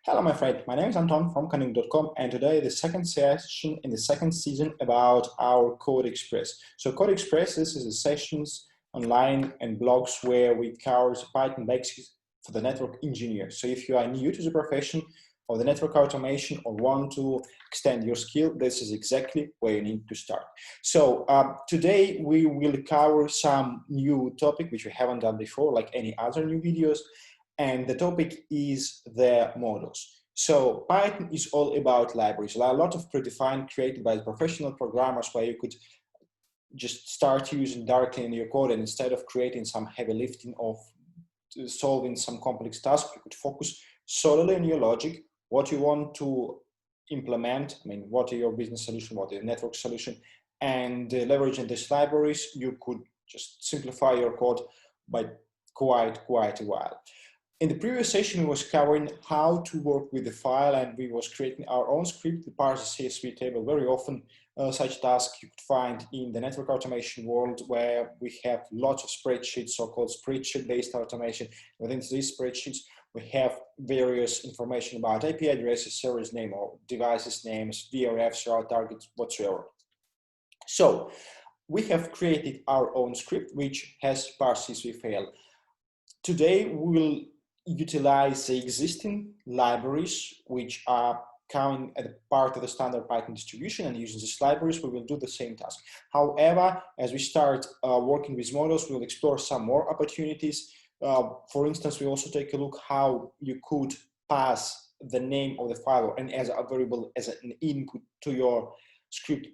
Hello, my friend. My name is Anton from Cunning.com, and today the second session in the second season about our Code Express. So Code Express, this is the sessions online and blogs where we cover the Python basics for the network engineer. So if you are new to the profession of the network automation or want to extend your skill, this is exactly where you need to start. So today we will cover some new topic which we haven't done before, like any other new videos. And the topic is the models. So Python is all about libraries. There are a lot of predefined created by professional programmers where you could just start using directly in your code, and instead of creating some heavy lifting of solving some complex task, you could focus solely on your logic, what you want to implement. I mean, what are your business solution, what is your network solution, and leveraging these libraries, you could just simplify your code by quite a while. In the previous session, we was covering how to work with the file, and we was creating our own script to parse the CSV table. Very often, such tasks you could find in the network automation world, where we have lots of spreadsheets, so-called spreadsheet-based automation. Within these spreadsheets, we have various information about IP addresses, service name, or devices names, VRFs, route targets, whatsoever. So we have created our own script, which has parse CSV file. Today, we will utilize the existing libraries which are coming as part of the standard Python distribution, and using these libraries we will do the same task. However, as we start working with models, we will explore some more opportunities. For instance, we also take a look how you could pass the name of the file and as a variable as an input to your script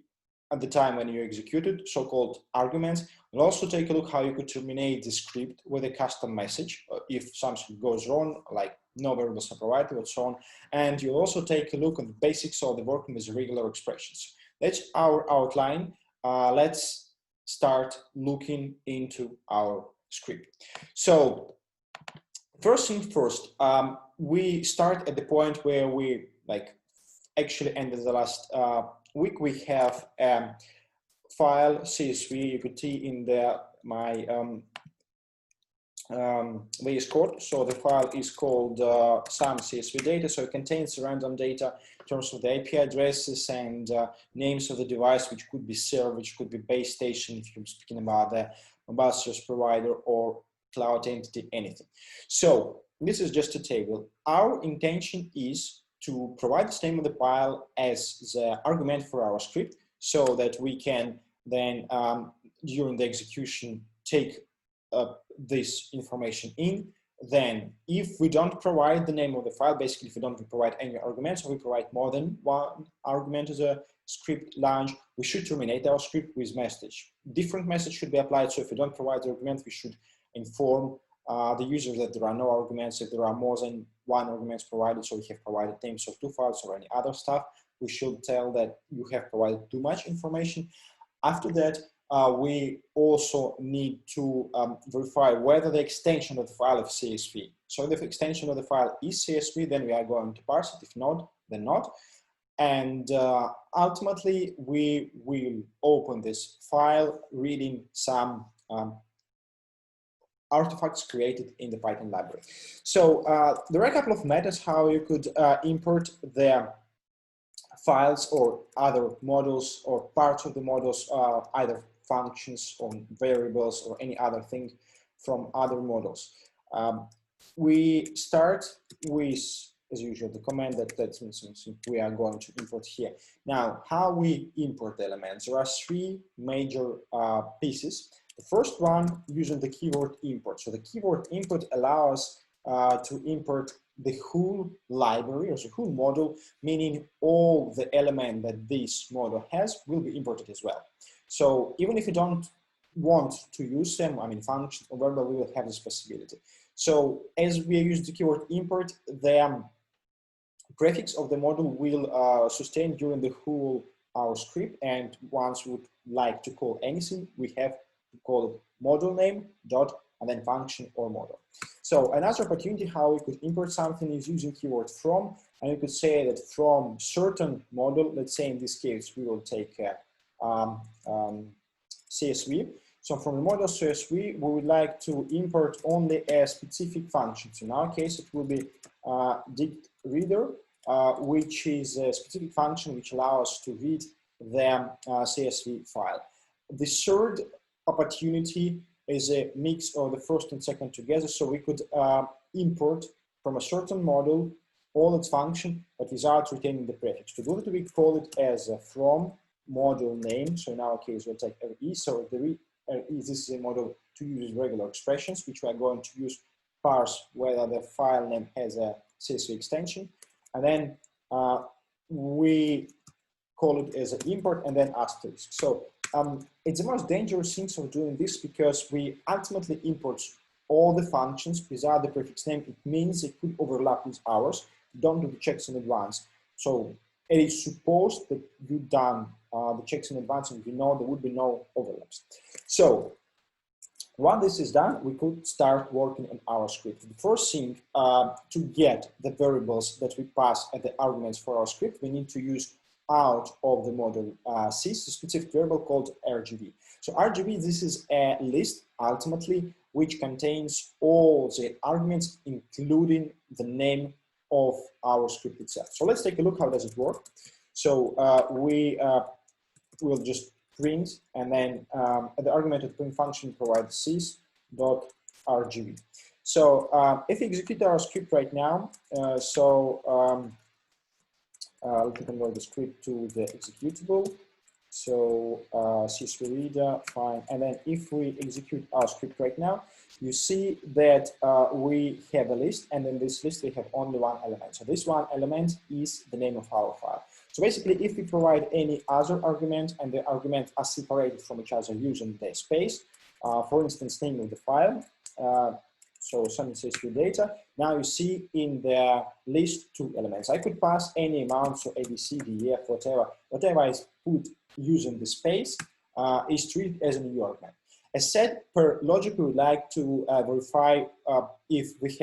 at the time when you execute it, so-called arguments. We'll also take a look how you could terminate the script with a custom message if something goes wrong, like no variables are provided and so on. And you'll also take a look at the basics of the working with regular expressions. That's our outline. Let's start looking into our script. So first thing first, we start at the point where we actually ended the last week. We have a file CSV you could see in my VS Code. So the file is called some CSV data. So it contains random data in terms of the IP addresses and names of the device, which could be server, which could be base station if you're speaking about the mobile service provider or cloud entity, anything. So this is just a table. Our intention is to provide the name of the file as the argument for our script, so that we can then, during the execution, take this information in. Then, if we don't provide the name of the file, basically if we don't provide any arguments, or we provide more than one argument to the script launch, we should terminate our script with message. Different message should be applied, so if we don't provide the argument, we should inform the user that there are no arguments. If there are more than one arguments provided, so we have provided names of two files or any other stuff, we should tell that you have provided too much information. After that, we also need to verify whether the extension of the file is CSV. So if the extension of the file is CSV, then we are going to parse it. If not, then not. And ultimately, we will open this file reading some artifacts created in the Python library. So there are a couple of methods how you could import the files or other models or parts of the models, either functions or variables or any other thing from other models. We start with, as usual, the command that's something we are going to import here. Now, how we import the elements? There are three major pieces. The first one, using the keyword import. So the keyword import allows to import the whole library or the whole model, meaning all the element that this model has will be imported as well. So even if you don't want to use them, I mean function or variable, we will have this possibility. So as we use the keyword import, the prefix of the model will sustain during the whole our script, and once we would like to call anything, we have to call it model name dot and then function or model. So another opportunity how we could import something is using keyword from, and you could say that from certain model, let's say in this case we will take CSV. So from the model CSV, we would like to import only a specific function. In our case, it will be dict reader, which is a specific function which allows us to read the CSV file. The third opportunity is a mix of the first and second together. So we could import from a certain model all its function, but without retaining the prefix. To do it, we call it as a from model name. So in our case, we'll take RE. So the this is a model to use regular expressions, which we are going to use parse whether the file name has a CSV extension. And then we call it as an import and then asterisk. So it's the most dangerous things of doing this because we ultimately import all the functions without the prefix name. It means it could overlap with ours. Don't do the checks in advance. So it is supposed that you've done the checks in advance and we know there would be no overlaps. So once this is done, we could start working on our script. The first thing, to get the variables that we pass as the arguments for our script, we need to use out of the model CEX a specific variable called RGB. So RGB, this is a list ultimately which contains all the arguments, including the name of our script itself. So let's take a look how does it work. So we will just print, and then the argument of the print function provides CEX.RGB. So if we execute our script right now, let me convert the script to the executable. So CSV reader, fine. And then if we execute our script right now, you see that we have a list, and in this list we have only one element. So this one element is the name of our file. So basically, if we provide any other argument and the arguments are separated from each other using the space, for instance, name of the file, so some CSV data, now you see in the list two elements. I could pass any amount, so ABC, DEF, whatever is put using the space is treated as a new argument. As said, per logic, we would like to verify if we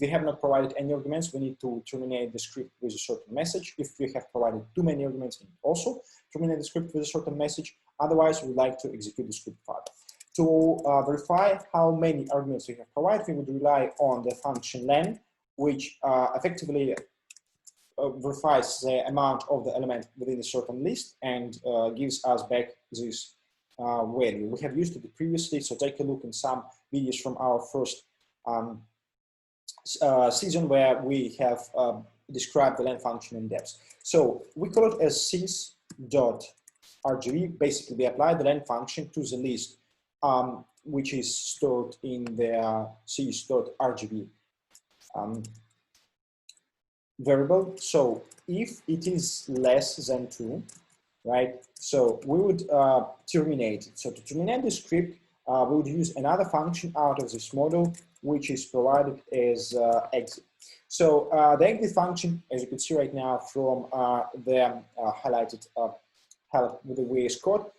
have not provided any arguments, we need to terminate the script with a certain message. If we have provided too many arguments, we also terminate the script with a certain message. Otherwise, we would like to execute the script further. To verify how many arguments we have provided, we would rely on the function len, which effectively verifies the amount of the element within a certain list and gives us back this value. We have used it previously, so take a look in some videos from our first season where we have described the len function in depth. So we call it as CEX.RGB. Basically, we apply the len function to the list which is stored in the CEX.RGB variable. So if it is less than 2, right, so we would terminate it. So to terminate the script, we would use another function out of this model, which is provided as exit. So the exit function, as you can see right now from the highlighted help with the VS Code,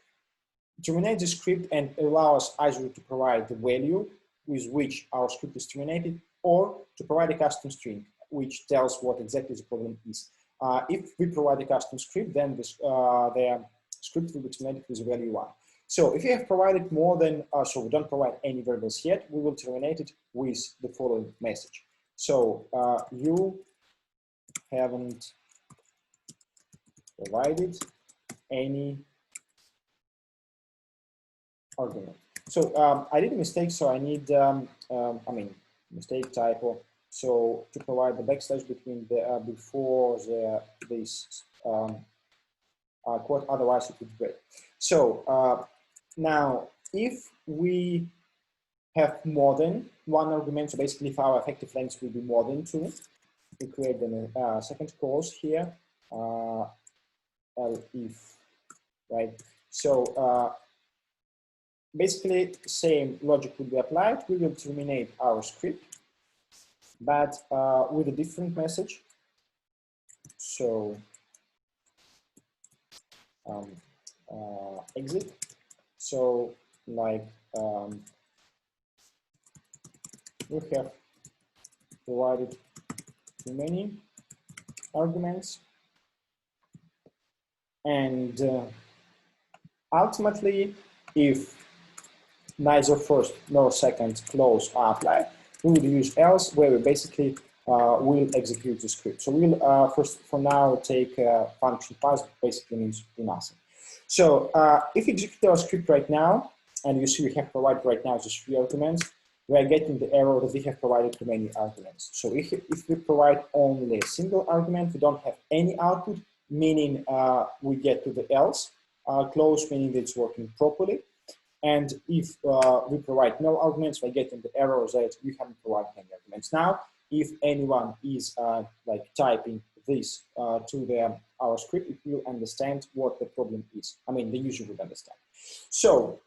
terminate the script and allow us either to provide the value with which our script is terminated, or to provide a custom string, which tells what exactly the problem is. If we provide a custom script, then the script will be terminated with value 1. So if you have provided more than, so we don't provide any variables yet, we will terminate it with the following message. So you haven't provided any argument. So I did a mistake, so I need, mistake, typo. So to provide the backslash between the before this quote, otherwise it would break. So now, if we have more than one argument, so basically if our effective length will be more than 2, we create then a second clause here, if, right? So basically, same logic would be applied. We will terminate our script, but with a different message. So exit. So like we have provided too many arguments, and ultimately, if neither first nor second close are applied, we will use else, where we basically will execute the script. So we'll first, for now, take function pass, basically means nothing. So if we execute our script right now, and you see we have provided right now just 3 arguments, we are getting the error that we have provided too many arguments. So if we provide only a single argument, we don't have any output, meaning we get to the else clause, meaning that it's working properly. And if we provide no arguments, we get in the error that you haven't provided any arguments. Now, if anyone is like typing this to our script, it will understand what the problem is. I mean, the user would understand. So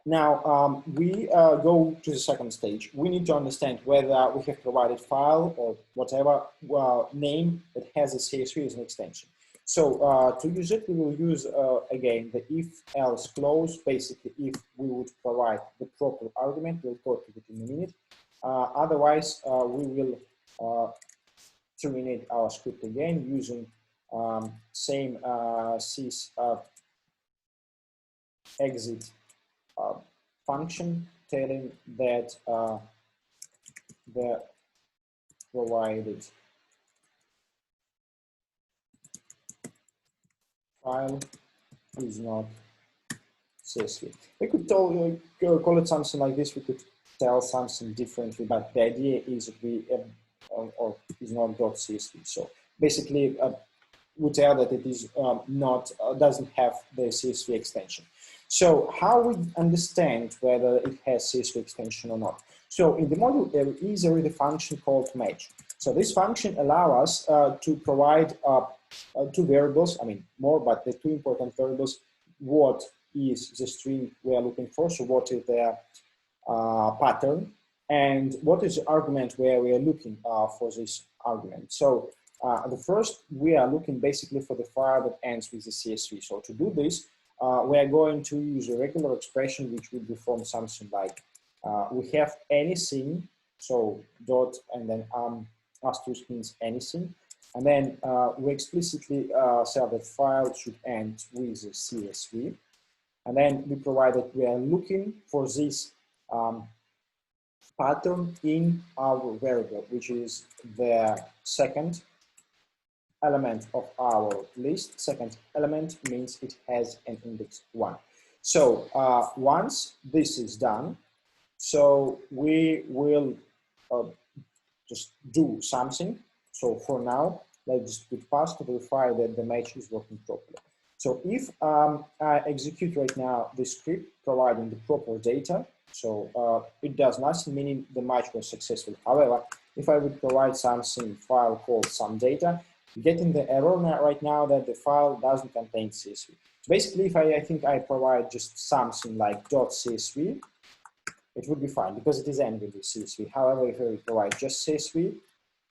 now we go to the second stage. We need to understand whether we have provided file or whatever name that has a CSV as an extension. So to use it, we will use again the if-else clause. Basically, if we would provide the proper argument, we'll go to it in a minute. Otherwise, we will terminate our script again using same sys exit function, telling that the provided file is not CSV. We could call it something like this. We could tell something differently, but the idea is that we or is not .csv. So basically, we tell that it is doesn't have the CSV extension. So how we understand whether it has CSV extension or not? So in the module, there is already a function called match. So this function allows us to provide 2 variables, I mean more, but the 2 important variables. What is the string we are looking for? So what is the pattern? And what is the argument where we are looking for this argument? So the first, we are looking basically for the file that ends with the CSV. So to do this, we are going to use a regular expression which would be from something like we have anything, so dot and then asterisk means anything, and then we explicitly say that file should end with a CSV, and then we provide that we are looking for this pattern in our variable, which is the second element of our list. Second element means it has an index 1. So once this is done, so we will just do something. So for now, let's just put pass to verify that the match is working properly. So if I execute right now the script providing the proper data, so it does nothing, meaning the match was successful. However, if I would provide something file called some data, getting the error right now that the file doesn't contain CSV. So basically, if I think I provide just something like .csv, it would be fine because it is ending with CSV. However, if I provide just CSV,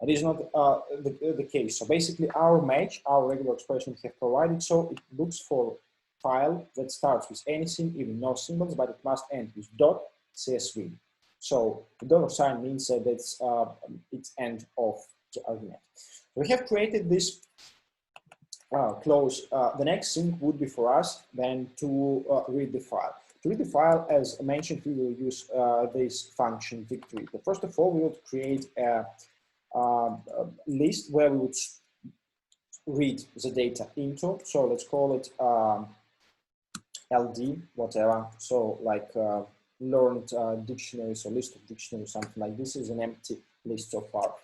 it is not the case. So basically, our match, our regular expression we have provided, so it looks for file that starts with anything, even no symbols, but it must end with .csv. So the dollar sign means that it's end of the argument. We have created this clause. The next thing would be for us then to read the file. To read the file, as mentioned, we will use this function victory. But first of all, we will create a list where we would read the data into. So let's call it LD, whatever. So like learned dictionaries or list of dictionaries, something like this is an empty list so far.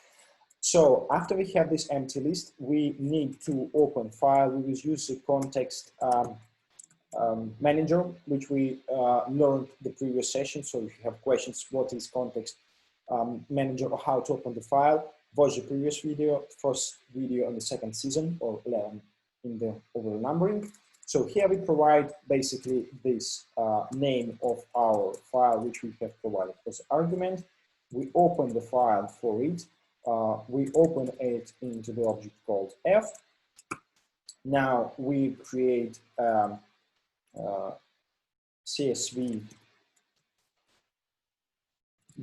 So after we have this empty list, we need to open file. We will use the context manager, which we learned the previous session. So if you have questions, what is context manager or how to open the file, watch the previous video, first video on the second season or in the overall numbering. So here we provide basically this name of our file, which we have provided as argument. We open the file for it. We open it into the object called F. Now we create CSV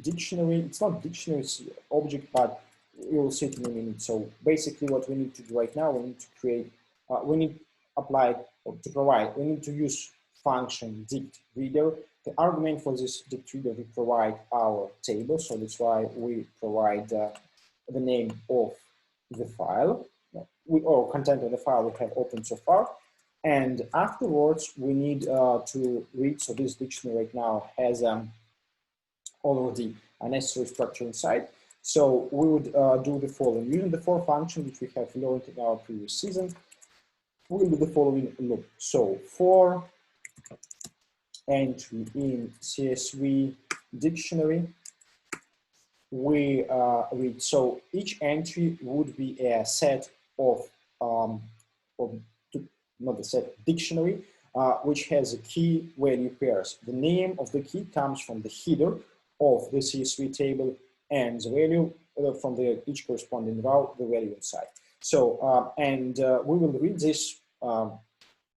dictionary. It's not dictionary, it's object, but we will see it in a minute. So basically what we need to do right now, we need to create, we need to apply or to provide, we need to use function dict reader the argument for this directory that we provide our table. So that's why we provide the name of the file, or content of the file we have opened so far. And afterwards, we need to read. So this dictionary right now has all of the necessary structure inside. So we would do the following. Using the for function, which we have learned in our previous season, we will do the following loop. So for entry in CSV dictionary, we read. So each entry would be a set of not a set, dictionary, which has a key value pairs. The name of the key comes from the header of the CSV table, and the value from each corresponding row, the value inside. So, we will read this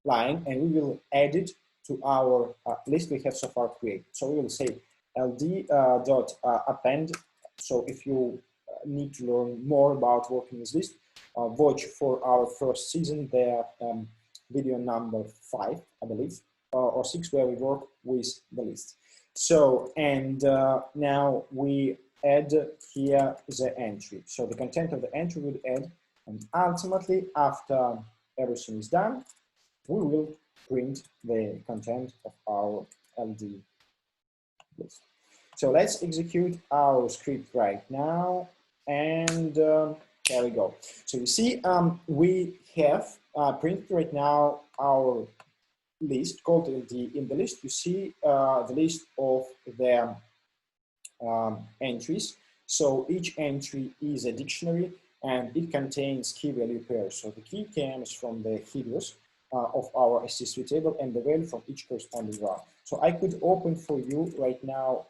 line and we will add it to our list we have so far created. So we will say ld.append. So if you need to learn more about working with list, watch for our first season there, video number 5, I believe, or 6, where we work with the list. So, and now we add here the entry. So the content of the entry will add, and ultimately, after everything is done, we will print the content of our LD list. So let's execute our script right now, and there we go. So you see, we have printed right now our list called LD. In the list, you see the list of the entries. So each entry is a dictionary, and it contains key value pairs. So the key comes from the headers of our CSV table and the value from each corresponding row. So I could open for you right now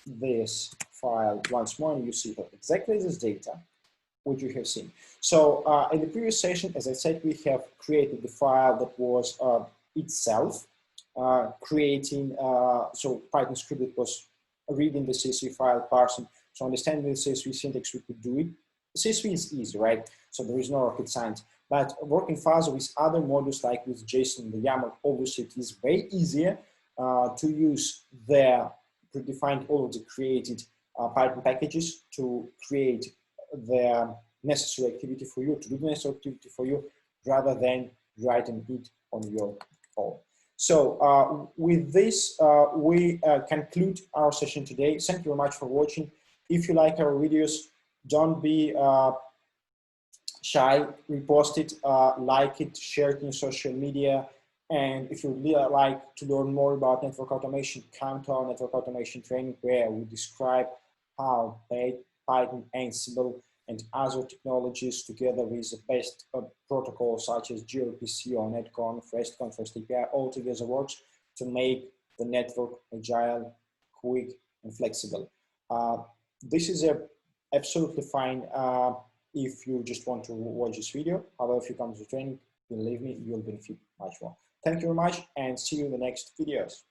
this file once more, and you see that exactly this data which you have seen. So in the previous session, as I said, we have created the file that was itself creating, so Python script that was reading the CSV file, parsing. So understanding the CSV syntax, we could do it. CSV is easy, right? So there is no rocket science. But working further with other modules like with JSON, the YAML, obviously it is way easier to use the predefined, all of the created Python packages to create the necessary activity for you, to do the necessary activity for you, rather than writing it on your own. So with this, we conclude our session today. Thank you very much for watching. If you like our videos, don't be shy, repost it, like it, share it in social media. And if you would really like to learn more about network automation, come to our network automation training, where we describe how Python, Ansible, and other technologies, together with the best protocols such as gRPC or netconf, RESTconf, REST-API, all together works to make the network agile, quick, and flexible. This is absolutely fine if you just want to watch this video. However, if you come to the training, believe me, you'll benefit much more. Thank you very much, and see you in the next videos.